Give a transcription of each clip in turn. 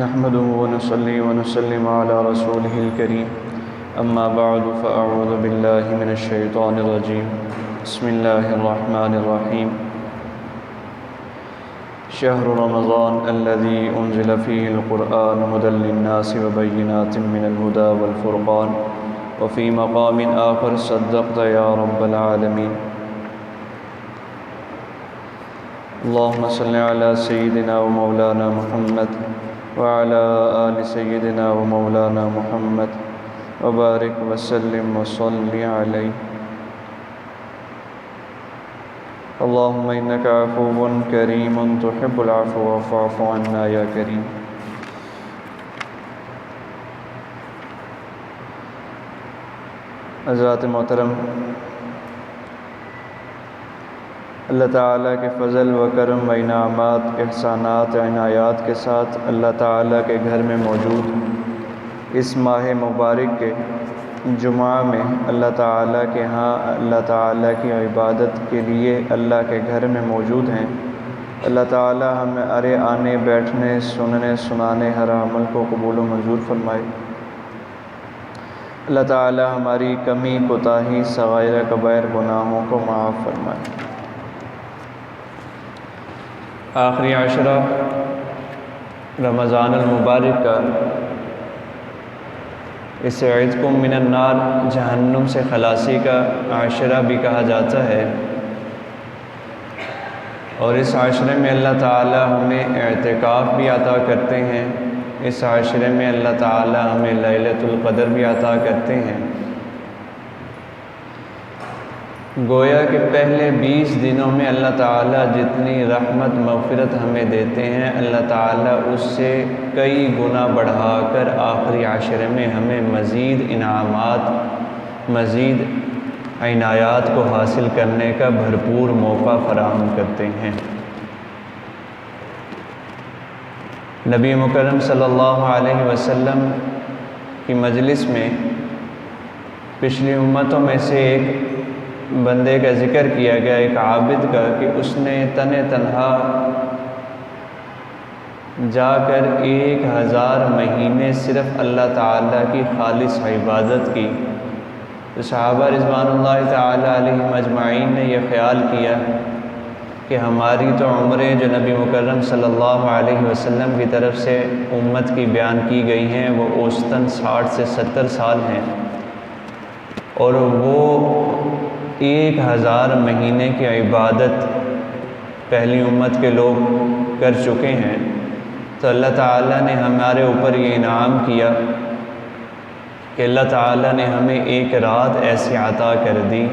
نحمده ونصلي ونسلم على رسوله الكريم أما بعد فأعوذ بالله من الشيطان الرجيم بسم الله الرحمن الرحيم شهر رمضان الذي أنزل فيه القرآن هدى للناس وبينات من الهدى والفرقان وفي مقام آخر صدقت يا رب العالمين اللهم صل على سيدنا ومولانا محمد وعلى آل سيدنا ومولانا محمد وبارك وسلم وصل عليه اللهم إنك عفو كريم تحب العفو فاعف عنا يا كريم۔ حضرات محترم، اللہ تعالیٰ کے فضل و کرم و انعامات، احسانات، عنایات کے ساتھ اللہ تعالیٰ کے گھر میں موجود اس ماہ مبارک کے جمعہ میں اللہ تعالیٰ کے ہاں اللہ تعالیٰ کی عبادت کے لیے اللہ کے گھر میں موجود ہیں۔ اللہ تعالیٰ ہمیں آنے بیٹھنے سننے سنانے ہر عمل کو قبول و منظور فرمائے۔ اللہ تعالیٰ ہماری کمی کوتاہی صغائر کبائر گناہوں کو معاف فرمائے۔ آخری عشرہ رمضان المبارک کا اسے عتق من النار، جہنم سے خلاصی کا عشرہ بھی کہا جاتا ہے، اور اس عشرے میں اللہ تعالیٰ ہمیں اعتکاف بھی عطا کرتے ہیں۔ اس عشرے میں اللہ تعالیٰ ہمیں لیلۃ القدر بھی عطا کرتے ہیں۔ گویا کہ پہلے 20 دنوں میں اللہ تعالیٰ جتنی رحمت مغفرت ہمیں دیتے ہیں، اللہ تعالیٰ اس سے کئی گنا بڑھا کر آخری عشرے میں ہمیں مزید انعامات، مزید عنایات کو حاصل کرنے کا بھرپور موقع فراہم کرتے ہیں۔ نبی مکرم صلی اللہ علیہ وسلم کی مجلس میں پچھلی امتوں میں سے ایک بندے کا ذکر کیا گیا، ایک عابد کا، کہ اس نے تنہا جا کر 1000 مہینے صرف اللہ تعالیٰ کی خالص عبادت کی۔ تو صحابہ رضوان اللہ تعالیٰ علیہم اجمعین نے یہ خیال کیا کہ ہماری تو عمریں جو نبی مکرم صلی اللہ علیہ وسلم کی طرف سے امت کی بیان کی گئی ہیں وہ اوسطاً 60 سے 70 سال ہیں، اور وہ 1000 مہینے کی عبادت پہلی امت کے لوگ کر چکے ہیں۔ تو اللہ تعالیٰ نے ہمارے اوپر یہ انعام کیا کہ اللہ تعالیٰ نے ہمیں ایک رات ایسی عطا کر دی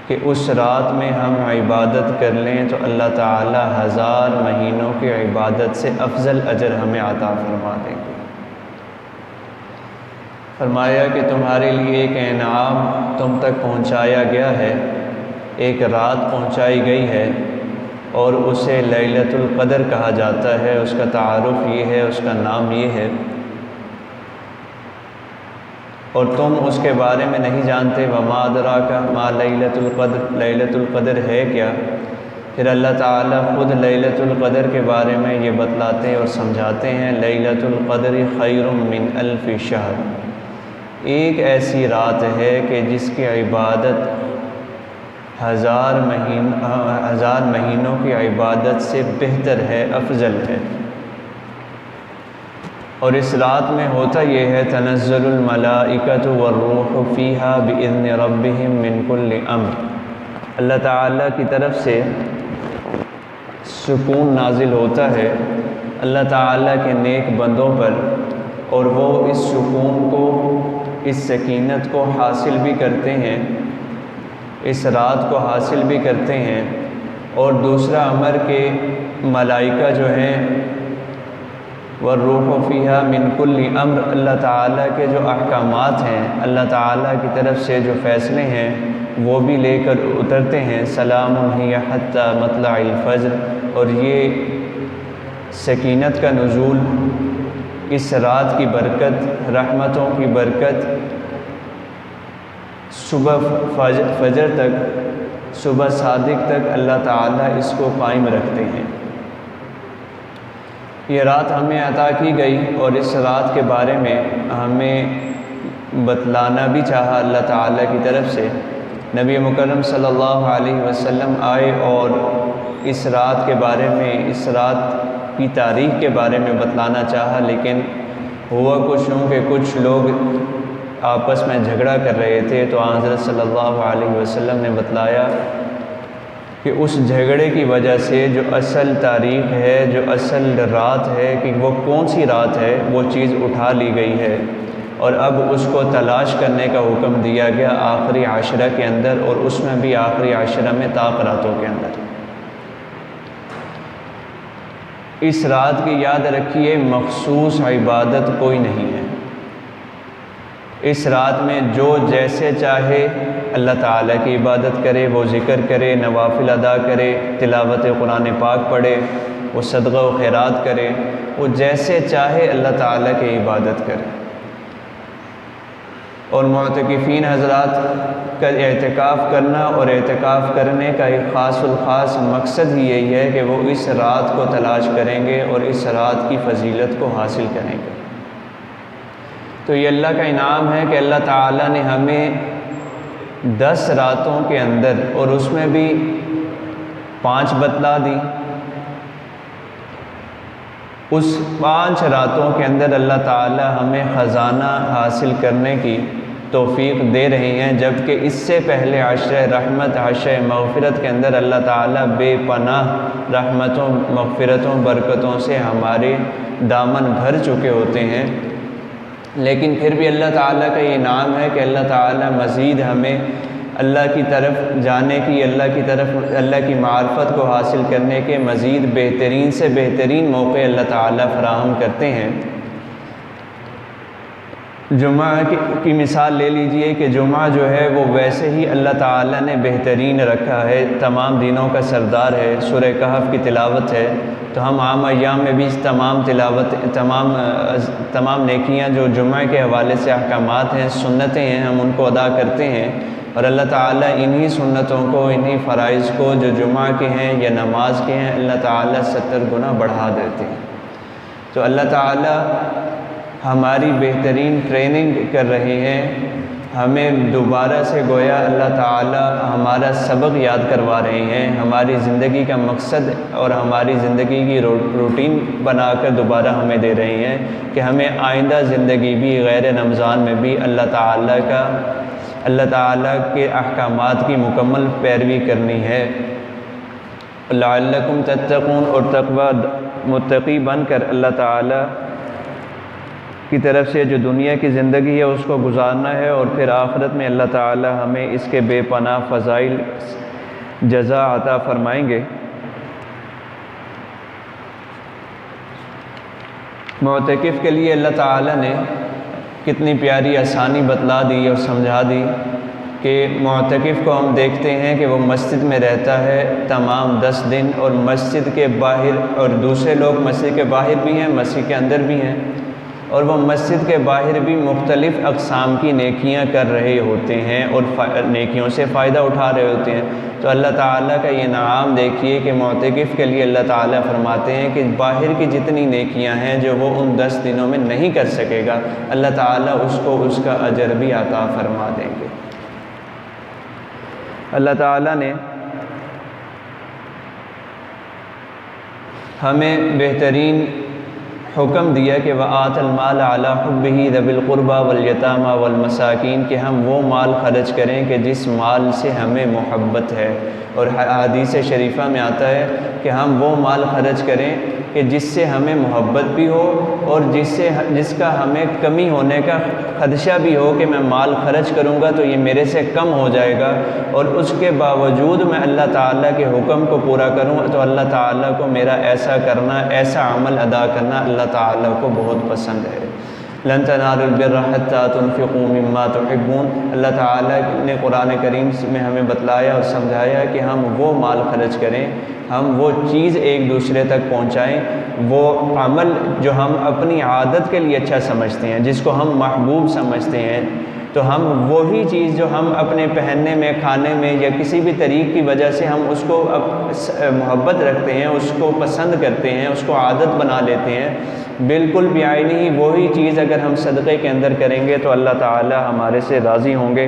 کہ اس رات میں ہم عبادت کر لیں تو اللہ تعالیٰ 1000 مہینوں کی عبادت سے افضل اجر ہمیں عطا فرما دیں گے۔ فرمایا کہ تمہارے لیے ایک انعام تم تک پہنچایا گیا ہے، ایک رات پہنچائی گئی ہے، اور اسے لیلۃ القدر کہا جاتا ہے۔ اس کا تعارف یہ ہے، اس کا نام یہ ہے، اور تم اس کے بارے میں نہیں جانتے۔ وما ادراک ما لیلۃ القدر، لیلۃ القدر ہے کیا؟ پھر اللہ تعالیٰ خود لیلۃ القدر کے بارے میں یہ بتلاتے اور سمجھاتے ہیں، لیلۃ القدر خیر من 1000 شہر، ایک ایسی رات ہے کہ جس کی عبادت 1000 مہینوں کی عبادت سے بہتر ہے، افضل ہے۔ اور اس رات میں ہوتا یہ ہے، تنزل الملائکۃ والروح فیہا باذن ربہم من کل امر، اللہ تعالیٰ کی طرف سے سکون نازل ہوتا ہے اللہ تعالیٰ کے نیک بندوں پر، اور وہ اس سکون کو، اس سکینت کو حاصل بھی کرتے ہیں، اس رات کو حاصل بھی کرتے ہیں۔ اور دوسرا امر کہ ملائکہ جو ہیں والروح فیہا من کل امر، اللہ تعالیٰ کے جو احکامات ہیں، اللہ تعالیٰ کی طرف سے جو فیصلے ہیں وہ بھی لے کر اترتے ہیں۔ سلام ہی حتی مطلع الفجر، اور یہ سکینت کا نزول، اس رات کی برکت، رحمتوں کی برکت صبح فجر تک، صبح صادق تک اللہ تعالیٰ اس کو قائم رکھتے ہیں۔ یہ رات ہمیں عطا کی گئی اور اس رات کے بارے میں ہمیں بتلانا بھی چاہا اللہ تعالیٰ کی طرف سے۔ نبی مکرم صلی اللہ علیہ وسلم آئے اور اس رات کے بارے میں، اس رات کی تاریخ کے بارے میں بتلانا چاہا، لیکن ہوا کچھ یوں کہ کچھ لوگ آپس میں جھگڑا کر رہے تھے، تو حضرت صلی اللہ علیہ وسلم نے بتلایا کہ اس جھگڑے کی وجہ سے جو اصل تاریخ ہے، جو اصل رات ہے کہ وہ کون سی رات ہے، وہ چیز اٹھا لی گئی ہے، اور اب اس کو تلاش کرنے کا حکم دیا گیا آخری عشرہ کے اندر، اور اس میں بھی آخری عشرہ میں طاق راتوں کے اندر۔ اس رات کی یاد رکھیے مخصوص عبادت کوئی نہیں ہے۔ اس رات میں جو جیسے چاہے اللہ تعالیٰ کی عبادت کرے، وہ ذکر کرے، نوافل ادا کرے، تلاوت قرآن پاک پڑھے، وہ صدقہ و خیرات کرے، وہ جیسے چاہے اللہ تعالیٰ کی عبادت کرے۔ اور معتکفین حضرات کا اعتکاف کرنا اور اعتکاف کرنے کا ایک خاص الخاص مقصد ہی یہی ہے کہ وہ اس رات کو تلاش کریں گے اور اس رات کی فضیلت کو حاصل کریں گے۔ تو یہ اللہ کا انعام ہے کہ اللہ تعالیٰ نے ہمیں 10 راتوں کے اندر، اور اس میں بھی 5 بتلا دی، اس 5 راتوں کے اندر اللہ تعالیٰ ہمیں خزانہ حاصل کرنے کی توفیق دے رہے ہیں، جبکہ اس سے پہلے عشرہ رحمت، عشرہ مغفرت کے اندر اللہ تعالیٰ بے پناہ رحمتوں، مغفرتوں، برکتوں سے ہمارے دامن بھر چکے ہوتے ہیں، لیکن پھر بھی اللہ تعالیٰ کا یہ انعام ہے کہ اللہ تعالیٰ مزید ہمیں اللہ کی طرف جانے کی، اللہ کی معرفت کو حاصل کرنے کے مزید بہترین سے بہترین موقع اللہ تعالیٰ فراہم کرتے ہیں۔ جمعہ کی مثال لے لیجئے کہ جمعہ جو ہے وہ ویسے ہی اللہ تعالیٰ نے بہترین رکھا ہے، تمام دنوں کا سردار ہے، سورہ کہف کی تلاوت ہے، تو ہم عام ایام میں بھی اس تمام نیکیاں جو جمعہ کے حوالے سے احکامات ہیں، سنتیں ہیں، ہم ان کو ادا کرتے ہیں، اور اللہ تعالیٰ انہی سنتوں کو، انہی فرائض کو جو جمعہ کے ہیں یا نماز کے ہیں، اللہ تعالیٰ 70 گنا بڑھا دیتے ہیں۔ تو اللہ تعالیٰ ہماری بہترین ٹریننگ کر رہے ہیں، ہمیں دوبارہ سے گویا اللہ تعالیٰ ہمارا سبق یاد کروا رہے ہیں، ہماری زندگی کا مقصد اور ہماری زندگی کی روٹین بنا کر دوبارہ ہمیں دے رہے ہیں کہ ہمیں آئندہ زندگی بھی غیر رمضان میں بھی اللہ تعالیٰ کے احکامات کی مکمل پیروی کرنی ہے۔ لعلکم تتقون، اور تقوی متقی بن کر اللہ تعالیٰ کی طرف سے جو دنیا کی زندگی ہے اس کو گزارنا ہے، اور پھر آخرت میں اللہ تعالیٰ ہمیں اس کے بے پناہ فضائل جزا عطا فرمائیں گے۔ معتکف کے لیے اللہ تعالیٰ نے کتنی پیاری آسانی بتلا دی اور سمجھا دی کہ معتکف کو ہم دیکھتے ہیں کہ وہ مسجد میں رہتا ہے تمام 10 دن، اور مسجد کے باہر، اور دوسرے لوگ مسجد کے باہر بھی ہیں، مسجد کے اندر بھی ہیں، اور وہ مسجد کے باہر بھی مختلف اقسام کی نیکیاں کر رہے ہوتے ہیں اور نیکیوں سے فائدہ اٹھا رہے ہوتے ہیں۔ تو اللہ تعالیٰ کا یہ انعام دیکھیے کہ معتکف کے لیے اللہ تعالیٰ فرماتے ہیں کہ باہر کی جتنی نیکیاں ہیں جو وہ ان 10 دنوں میں نہیں کر سکے گا، اللہ تعالیٰ اس کو اس کا اجر بھی عطا فرما دیں گے۔ اللہ تعالیٰ نے ہمیں بہترین حکم دیا کہ وآت المال علی حبہ ذوی القربى والیتامى والمساکین، کہ ہم وہ مال خرچ کریں کہ جس مال سے ہمیں محبت ہے، اور حدیث شریفہ میں آتا ہے کہ ہم وہ مال خرچ کریں کہ جس سے ہمیں محبت بھی ہو، اور جس کا ہمیں کمی ہونے کا خدشہ بھی ہو کہ میں مال خرچ کروں گا تو یہ میرے سے کم ہو جائے گا، اور اس کے باوجود میں اللہ تعالیٰ کے حکم کو پورا کروں تو اللہ تعالیٰ کو میرا ایسا کرنا، ایسا عمل ادا کرنا اللہ تعالیٰ کو بہت پسند ہے۔ لن تنالوا البر حتى تنفقوا مما تحبون، اللہ تعالیٰ نے قرآن کریم میں ہمیں بتلایا اور سمجھایا کہ ہم وہ مال خرچ کریں، ہم وہ چیز ایک دوسرے تک پہنچائیں، وہ عمل جو ہم اپنی عادت کے لیے اچھا سمجھتے ہیں، جس کو ہم محبوب سمجھتے ہیں، تو ہم وہی چیز جو ہم اپنے پہننے میں، کھانے میں یا کسی بھی طریق کی وجہ سے ہم اس کو محبت رکھتے ہیں، اس کو پسند کرتے ہیں، اس کو عادت بنا لیتے ہیں، بالکل بعینی ہی وہی چیز اگر ہم صدقے کے اندر کریں گے تو اللہ تعالی ہمارے سے راضی ہوں گے،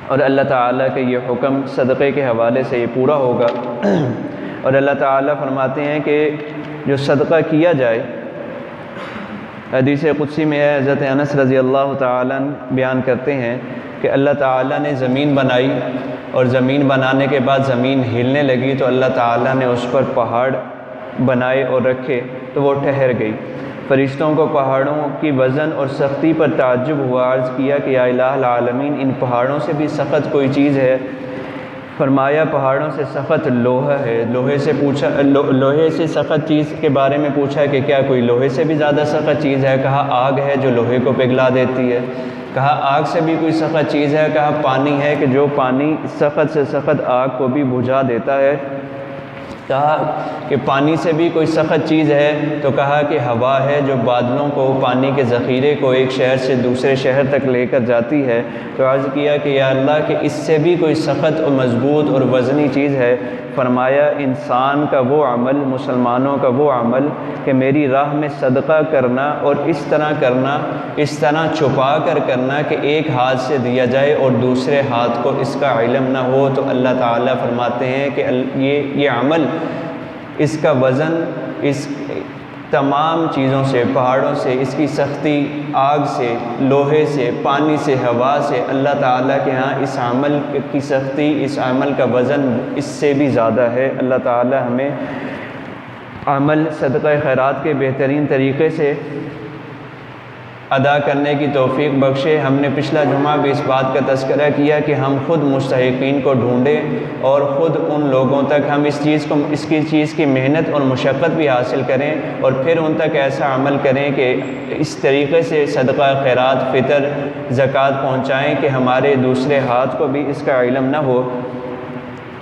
اور اللہ تعالیٰ کے یہ حکم صدقے کے حوالے سے یہ پورا ہوگا۔ اور اللہ تعالیٰ فرماتے ہیں کہ جو صدقہ کیا جائے، حدیث قدسی میں ہے، حضرت انس رضی اللہ تعالیٰ بیان کرتے ہیں کہ اللہ تعالیٰ نے زمین بنائی، اور زمین بنانے کے بعد زمین ہلنے لگی تو اللہ تعالیٰ نے اس پر پہاڑ بنائے اور رکھے تو وہ ٹھہر گئی۔ فرشتوں کو پہاڑوں کی وزن اور سختی پر تعجب ہوا، عرض کیا کہ یا الہ العالمین، ان پہاڑوں سے بھی سخت کوئی چیز ہے؟ فرمایا پہاڑوں سے سخت لوہا ہے۔ لوہے سے سخت چیز کے بارے میں پوچھا کہ کیا کوئی لوہے سے بھی زیادہ سخت چیز ہے؟ کہا آگ ہے جو لوہے کو پگھلا دیتی ہے۔ کہا آگ سے بھی کوئی سخت چیز ہے؟ کہا پانی ہے کہ جو پانی سخت سے سخت آگ کو بھی بجھا دیتا ہے۔ کہا کہ پانی سے بھی کوئی سخت چیز ہے؟ تو کہا کہ ہوا ہے جو بادلوں کو، پانی کے ذخیرے کو ایک شہر سے دوسرے شہر تک لے کر جاتی ہے۔ تو عرض کیا کہ یا اللہ کہ اس سے بھی کوئی سخت اور مضبوط اور وزنی چیز ہے؟ فرمایا انسان کا وہ عمل، مسلمانوں کا وہ عمل کہ میری راہ میں صدقہ کرنا، اور اس طرح کرنا، اس طرح چھپا کر کرنا کہ ایک ہاتھ سے دیا جائے اور دوسرے ہاتھ کو اس کا علم نہ ہو، تو اللہ تعالیٰ فرماتے ہیں کہ یہ عمل، اس کا وزن اس تمام چیزوں سے، پہاڑوں سے، اس کی سختی، آگ سے، لوہے سے، پانی سے، ہوا سے، اللہ تعالیٰ کے ہاں اس عمل کی سختی، اس عمل کا وزن اس سے بھی زیادہ ہے۔ اللہ تعالیٰ ہمیں عمل صدقہ خیرات کے بہترین طریقے سے ادا کرنے کی توفیق بخشے۔ ہم نے پچھلا جمعہ بھی اس بات کا تذکرہ کیا کہ ہم خود مستحقین کو ڈھونڈیں اور خود ان لوگوں تک ہم اس چیز کی محنت اور مشقت بھی حاصل کریں، اور پھر ان تک ایسا عمل کریں کہ اس طریقے سے صدقہ خیرات، فطر، زکوٰۃ پہنچائیں کہ ہمارے دوسرے ہاتھ کو بھی اس کا علم نہ ہو۔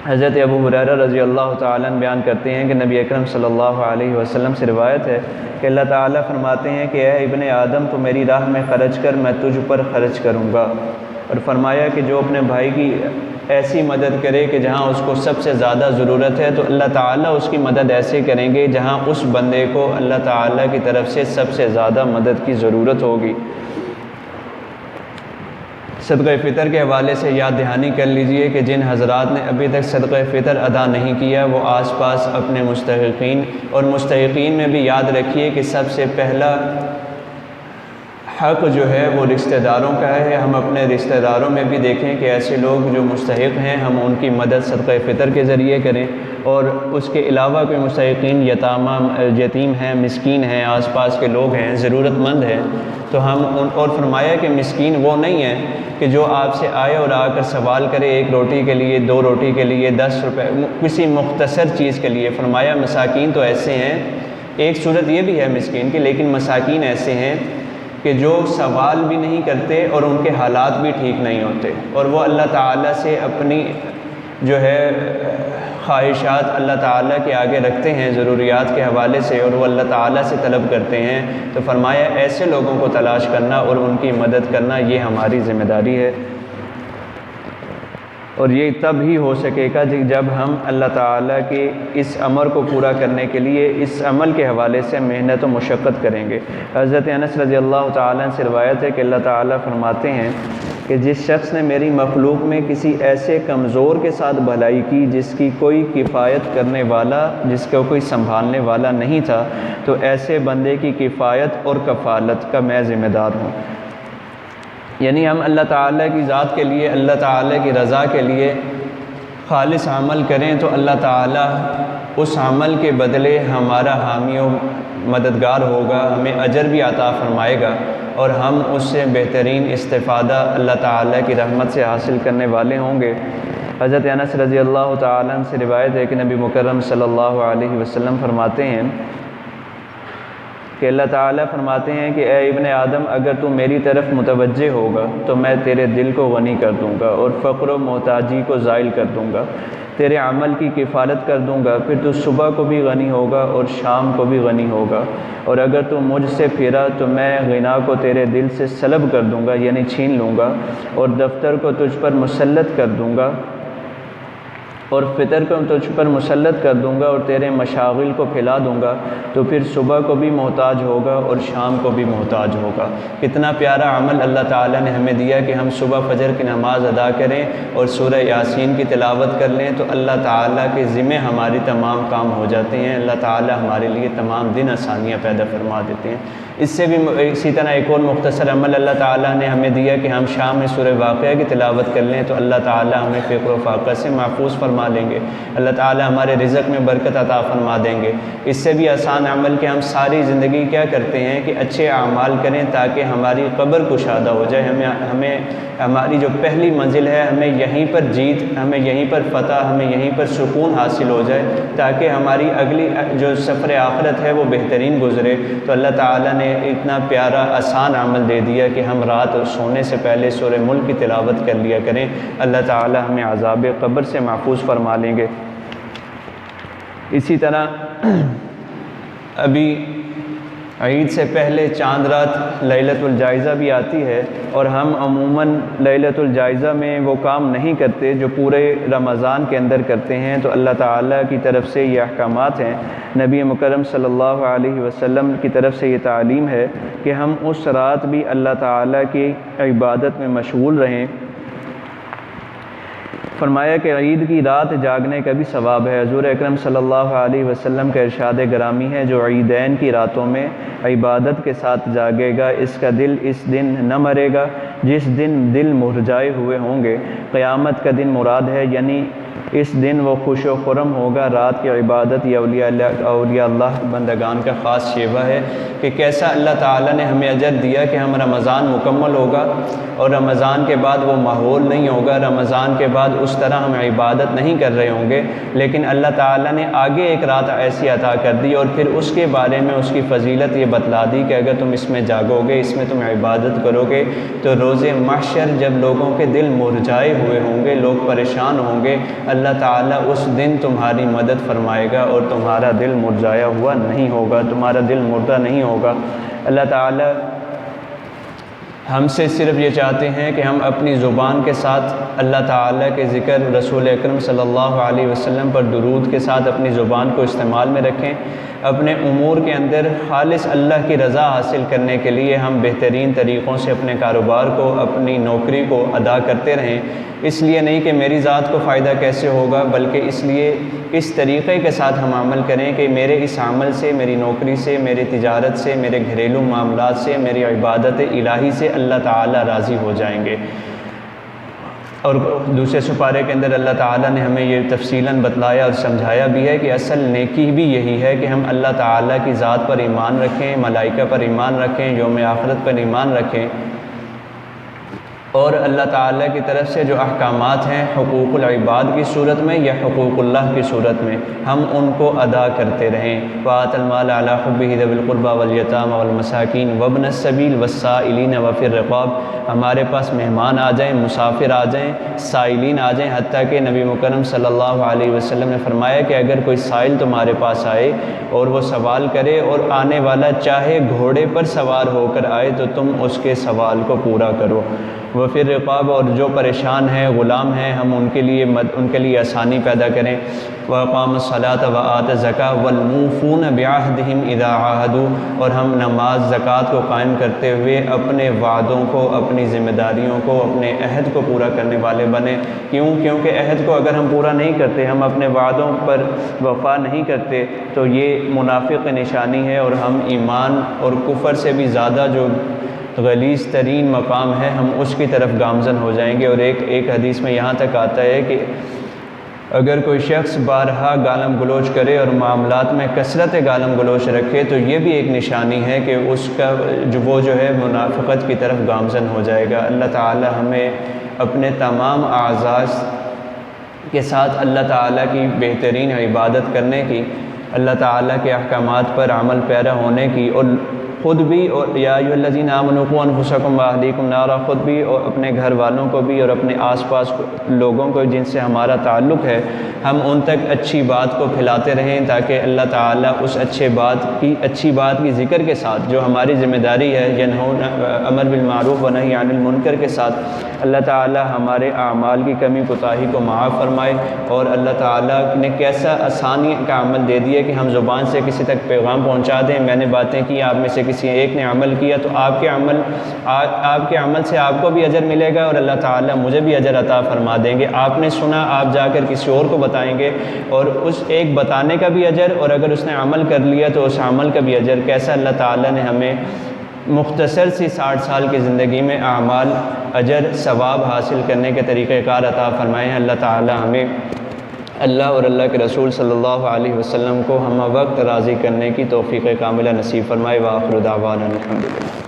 حضرت ابو ہریرہ رضی اللہ تعالیٰ عنہ بیان کرتے ہیں کہ نبی اکرم صلی اللہ علیہ وسلم سے روایت ہے کہ اللہ تعالیٰ فرماتے ہیں کہ اے ابن آدم تو میری راہ میں خرچ کر، میں تجھ پر خرچ کروں گا۔ اور فرمایا کہ جو اپنے بھائی کی ایسی مدد کرے کہ جہاں اس کو سب سے زیادہ ضرورت ہے، تو اللہ تعالیٰ اس کی مدد ایسے کریں گے جہاں اس بندے کو اللہ تعالیٰ کی طرف سے سب سے زیادہ مدد کی ضرورت ہوگی۔ صدقہ فطر کے حوالے سے یاد دہانی کر لیجئے کہ جن حضرات نے ابھی تک صدقہ فطر ادا نہیں کیا وہ آس پاس اپنے مستحقین میں بھی یاد رکھیے کہ سب سے پہلا حق جو ہے وہ رشتہ داروں کا ہے۔ ہم اپنے رشتہ داروں میں بھی دیکھیں کہ ایسے لوگ جو مستحق ہیں، ہم ان کی مدد صدقہ فطر کے ذریعے کریں، اور اس کے علاوہ کوئی مستحقین یتیم ہیں، مسکین ہیں، آس پاس کے لوگ ہیں، ضرورت مند ہیں، تو اور فرمایا کہ مسکین وہ نہیں ہے کہ جو آپ سے آئے اور آ کر سوال کرے ایک روٹی کے لیے، 2 روٹی کے لیے، 10 روپے، کسی مختصر چیز کے لیے۔ فرمایا مساکین تو ایسے ہیں، ایک صورت یہ بھی ہے مسکین کی، لیکن مساکین ایسے ہیں کہ جو سوال بھی نہیں کرتے اور ان کے حالات بھی ٹھیک نہیں ہوتے، اور وہ اللہ تعالیٰ سے اپنی جو ہے خواہشات اللہ تعالیٰ کے آگے رکھتے ہیں ضروریات کے حوالے سے، اور وہ اللہ تعالیٰ سے طلب کرتے ہیں۔ تو فرمایا ایسے لوگوں کو تلاش کرنا اور ان کی مدد کرنا یہ ہماری ذمہ داری ہے، اور یہ تب ہی ہو سکے گا جب ہم اللہ تعالیٰ کے اس امر کو پورا کرنے کے لیے اس عمل کے حوالے سے محنت و مشقت کریں گے۔ حضرت انس رضی اللہ تعالیٰ سے روایت ہے کہ اللہ تعالیٰ فرماتے ہیں کہ جس شخص نے میری مخلوق میں کسی ایسے کمزور کے ساتھ بھلائی کی جس کی کوئی کفایت کرنے والا، جس کو کوئی سنبھالنے والا نہیں تھا، تو ایسے بندے کی کفایت اور کفالت کا میں ذمہ دار ہوں۔ یعنی ہم اللہ تعالیٰ کی ذات کے لیے، اللہ تعالیٰ کی رضا کے لیے خالص عمل کریں تو اللہ تعالیٰ اس عمل کے بدلے ہمارا حامی و مددگار ہوگا، ہمیں اجر بھی عطا فرمائے گا، اور ہم اس سے بہترین استفادہ اللہ تعالیٰ کی رحمت سے حاصل کرنے والے ہوں گے۔ حضرت انس رضی اللہ تعالیٰ عنہ سے روایت ہے کہ نبی مکرم صلی اللہ علیہ وسلم فرماتے ہیں کہ اللہ تعالیٰ فرماتے ہیں کہ اے ابن آدم اگر تو میری طرف متوجہ ہوگا تو میں تیرے دل کو غنی کر دوں گا اور فقر و محتاجی کو زائل کر دوں گا، تیرے عمل کی کفالت کر دوں گا، پھر تو صبح کو بھی غنی ہوگا اور شام کو بھی غنی ہوگا، اور اگر تو مجھ سے پھرا تو میں غنا کو تیرے دل سے سلب کر دوں گا یعنی چھین لوں گا، اور دفتر کو تجھ پر مسلط کر دوں گا اور فطر کو تجھ پر مسلط کر دوں گا اور تیرے مشاغل کو پھیلا دوں گا، تو پھر صبح کو بھی محتاج ہوگا اور شام کو بھی محتاج ہوگا۔ کتنا پیارا عمل اللہ تعالیٰ نے ہمیں دیا کہ ہم صبح فجر کی نماز ادا کریں اور سورہ یاسین کی تلاوت کر لیں تو اللہ تعالیٰ کے ذمہ ہماری تمام کام ہو جاتے ہیں، اللہ تعالیٰ ہمارے لیے تمام دن آسانیاں پیدا فرما دیتے ہیں۔ اس سے بھی اسی طرح ایک اور مختصر عمل اللہ تعالیٰ نے ہمیں دیا کہ ہم شام میں سورہ واقعہ کی تلاوت کر لیں تو اللہ تعالیٰ ہمیں فقر و فاقہ سے محفوظ فرما لیں گے، اللہ تعالیٰ ہمارے رزق میں برکت عطا فرما دیں گے۔ اس سے بھی آسان عمل کہ ہم ساری زندگی کیا کرتے ہیں کہ اچھے اعمال کریں تاکہ ہماری قبر کشادہ ہو جائے، ہمیں ہماری جو پہلی منزل ہے ہمیں یہیں پر جیت، ہمیں یہیں پر فتح، ہمیں یہیں پر سکون حاصل ہو جائے تاکہ ہماری اگلی جو سفر آخرت ہے وہ بہترین گزرے۔ تو اللہ تعالیٰ نے اتنا پیارا آسان عمل دے دیا کہ ہم رات سونے سے پہلے سورہ ملک کی تلاوت کر لیا کریں، اللہ تعالیٰ ہمیں عذاب قبر سے محفوظ فرما لیں گے۔ اسی طرح ابھی عید سے پہلے چاند رات لیلۃ الجائزہ بھی آتی ہے، اور ہم عموماً لیلۃ الجائزہ میں وہ کام نہیں کرتے جو پورے رمضان کے اندر کرتے ہیں، تو اللہ تعالیٰ کی طرف سے یہ احکامات ہیں، نبی مکرم صلی اللہ علیہ وسلم کی طرف سے یہ تعلیم ہے کہ ہم اس رات بھی اللہ تعالیٰ کی عبادت میں مشغول رہیں۔ فرمایا کہ عید کی رات جاگنے کا بھی ثواب ہے۔ حضور اکرم صلی اللہ علیہ وسلم کا ارشاد گرامی ہے، جو عیدین کی راتوں میں عبادت کے ساتھ جاگے گا اس کا دل اس دن نہ مرے گا جس دن دل مرجائے ہوئے ہوں گے۔ قیامت کا دن مراد ہے، یعنی اس دن وہ خوش و خرم ہوگا۔ رات کی عبادت یہ اولیاء اللہ بندگان کا خاص شیوہ ہے کہ کیسا اللہ تعالیٰ نے ہمیں اجر دیا کہ ہم رمضان مکمل ہوگا اور رمضان کے بعد وہ ماحول نہیں ہوگا، رمضان کے بعد اس طرح ہم عبادت نہیں کر رہے ہوں گے، لیکن اللہ تعالیٰ نے آگے ایک رات ایسی عطا کر دی اور پھر اس کے بارے میں اس کی فضیلت یہ بتلا دی کہ اگر تم اس میں جاگو گے، اس میں تم عبادت کرو گے تو روز محشر جب لوگوں کے دل مرجائے ہوئے ہوں گے، لوگ پریشان ہوں گے، اللہ تعالیٰ اس دن تمہاری مدد فرمائے گا اور تمہارا دل مرجایا ہوا نہیں ہوگا، تمہارا دل مردہ نہیں ہوگا۔ اللہ تعالیٰ ہم سے صرف یہ چاہتے ہیں کہ ہم اپنی زبان کے ساتھ اللہ تعالیٰ کے ذکر، رسول اکرم صلی اللہ علیہ وسلم پر درود کے ساتھ اپنی زبان کو استعمال میں رکھیں۔ اپنے امور کے اندر خالص اللہ کی رضا حاصل کرنے کے لیے ہم بہترین طریقوں سے اپنے کاروبار کو، اپنی نوکری کو ادا کرتے رہیں، اس لیے نہیں کہ میری ذات کو فائدہ کیسے ہوگا، بلکہ اس لیے اس طریقے کے ساتھ ہم عمل کریں کہ میرے اس عمل سے، میری نوکری سے، میری تجارت سے، میرے گھریلو معاملات سے، میری عبادت الہی سے اللہ تعالیٰ راضی ہو جائیں گے۔ اور دوسرے سپارے کے اندر اللہ تعالیٰ نے ہمیں یہ تفصیلاً بتلایا اور سمجھایا بھی ہے کہ اصل نیکی بھی یہی ہے کہ ہم اللہ تعالیٰ کی ذات پر ایمان رکھیں، ملائکہ پر ایمان رکھیں، یوم آخرت پر ایمان رکھیں، اور اللہ تعالیٰ کی طرف سے جو احکامات ہیں حقوق العباد کی صورت میں یا حقوق اللہ کی صورت میں ہم ان کو ادا کرتے رہیں۔ وَآتَ الْمَالَ عَلَىٰ حُبِّهِ ذَوِي الْقُرْبَىٰ وَالْيَتَامَىٰ وَالْمَسَاكِينِ وَابْنَ السَّبِيلِ وَالسَّائِلِينَ وَفِي الرِّقَابِ، ہمارے پاس مہمان آ جائیں، مسافر آ جائیں، سائلین آ جائیں، حتیٰ کہ نبی مکرم صلی اللہ علیہ وسلم نے فرمایا کہ اگر کوئی سائل تمہارے پاس آئے اور وہ سوال کرے اور آنے والا چاہے گھوڑے پر سوار ہو کر آئے تو تم اس کے سوال کو پورا کرو۔ وفی الرقاب، اور جو پریشان ہیں، غلام ہیں، ہم ان کے لیے آسانی پیدا کریں۔ وَأَقَامَ الصَّلَاةَ وَآتَى الزَّكَاةَ وَالْمُوفُونَ بِعَهْدِهِمْ إِذَا عَاهَدُوا، اور ہم نماز زکوٰۃ کو قائم کرتے ہوئے اپنے وعدوں کو، اپنی ذمہ داریوں کو، اپنے عہد کو پورا کرنے والے بنیں۔ کیونکہ عہد کو اگر ہم پورا نہیں کرتے، ہم اپنے وعدوں پر وفا نہیں کرتے تو یہ منافق نشانی ہے، اور ہم ایمان اور کفر سے بھی زیادہ جو غلیظ ترین مقام ہے ہم اس کی طرف گامزن ہو جائیں گے۔ اور ایک حدیث میں یہاں تک آتا ہے کہ اگر کوئی شخص بارہا گالم گلوچ کرے اور معاملات میں کثرت گالم گلوچ رکھے تو یہ بھی ایک نشانی ہے کہ اس کا وہ جو ہے منافقت کی طرف گامزن ہو جائے گا۔ اللہ تعالی ہمیں اپنے تمام اعضاء کے ساتھ اللہ تعالیٰ کی بہترین عبادت کرنے کی اللہ تعالیٰ کے احکامات پر عمل پیرا ہونے کی، اور خود بھی، اور یا ایھا الذین آمنوا قوا انفسکم واہلیکم نارا، خود بھی اور اپنے گھر والوں کو بھی اور اپنے آس پاس لوگوں کو جن سے ہمارا تعلق ہے، ہم ان تک اچھی بات کو پھیلاتے رہیں، تاکہ اللہ تعالیٰ اس اچھی بات کی ذکر کے ساتھ جو ہماری ذمہ داری ہے، امر بالمعروف و نہی عن المنکر کے ساتھ، اللہ تعالیٰ ہمارے اعمال کی کمی کوتاہی کو معاف فرمائے۔ اور اللہ تعالیٰ نے کیسا آسانی کا عمل دے دیا کہ ہم زبان سے کسی تک پیغام پہنچا دیں۔ میں نے باتیں کی، آپ میں سے کسی ایک نے عمل کیا تو آپ کے عمل سے آپ کو بھی اجر ملے گا، اور اللہ تعالیٰ مجھے بھی اجر عطا فرما دیں گے۔ آپ نے سنا، آپ جا کر کسی اور کو بتائیں گے، اور اس ایک بتانے کا بھی اجر، اور اگر اس نے عمل کر لیا تو اس عمل کا بھی اجر۔ کیسا اللہ تعالیٰ نے ہمیں مختصر سی 60 سال کی زندگی میں اعمال، اجر، ثواب حاصل کرنے کے طریقہ کار عطا فرمائے ہیں۔ اللہ تعالیٰ ہمیں اللہ اور اللہ کے رسول صلی اللہ علیہ وسلم کو ہم وقت راضی کرنے کی توفیق کاملہ نصیب فرمائے۔ وآخر دعوانا الحمدللہ۔